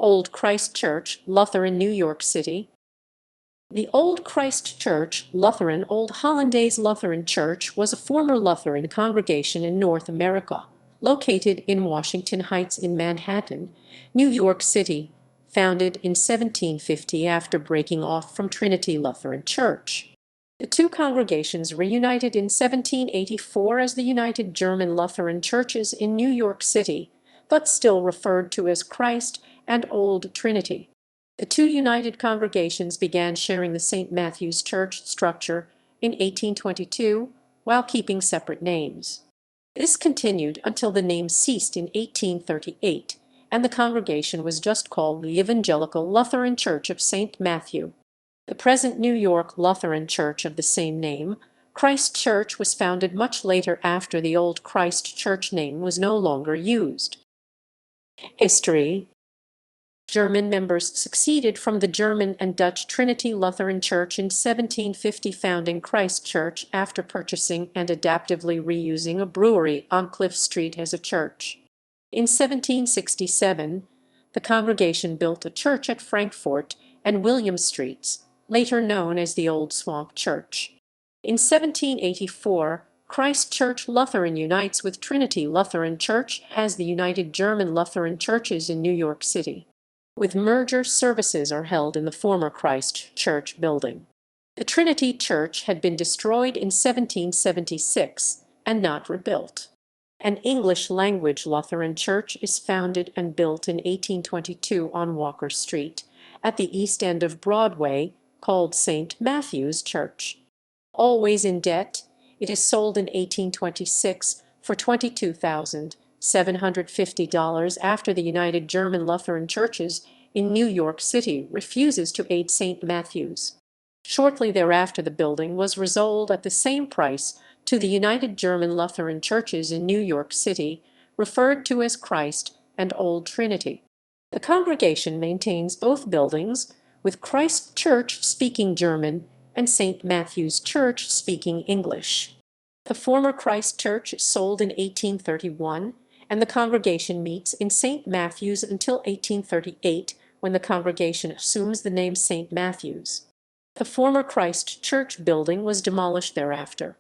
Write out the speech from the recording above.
Old Christ Church Lutheran, New York City. The Old Christ Church Lutheran Old Hollandaise Lutheran Church was a former Lutheran congregation in North America, located in Washington Heights in Manhattan, New York City, founded in 1750 after breaking off from Trinity Lutheran Church. The two congregations reunited in 1784 as the United German Lutheran Churches in New York City, but still referred to as Christ and Old Trinity. The two united congregations began sharing the St. Matthew's Church structure in 1822, while keeping separate names. This continued until the name ceased in 1838, and the congregation was just called the Evangelical Lutheran Church of St. Matthew. The present New York Lutheran Church of the same name, Christ Church, was founded much later after the Old Christ Church name was no longer used. History. German members succeeded from the German and Dutch Trinity Lutheran Church in 1750, founding Christ Church after purchasing and adaptively reusing a brewery on Cliff Street as a church. In 1767, the congregation built a church at Frankfort and William Streets, later known as the Old Swamp Church. In 1784, Christ Church Lutheran unites with Trinity Lutheran Church as the United German Lutheran Churches in New York City. With merger, services are held in the former Christ Church building. The Trinity Church had been destroyed in 1776 and not rebuilt. An English-language Lutheran church is founded and built in 1822 on Walker Street, at the east end of Broadway, called St. Matthew's Church. Always in debt, it is sold in 1826 for $22,750 after the United German Lutheran Churches in New York City refuses to aid St. Matthew's. Shortly thereafter, the building was resold at the same price to the United German Lutheran Churches in New York City, referred to as Christ and Old Trinity. The congregation maintains both buildings, with Christ Church speaking German and St. Matthew's Church speaking English. The former Christ Church is sold in 1831, and the congregation meets in St. Matthew's until 1838, when the congregation assumes the name St. Matthew's. The former Christ Church building was demolished thereafter.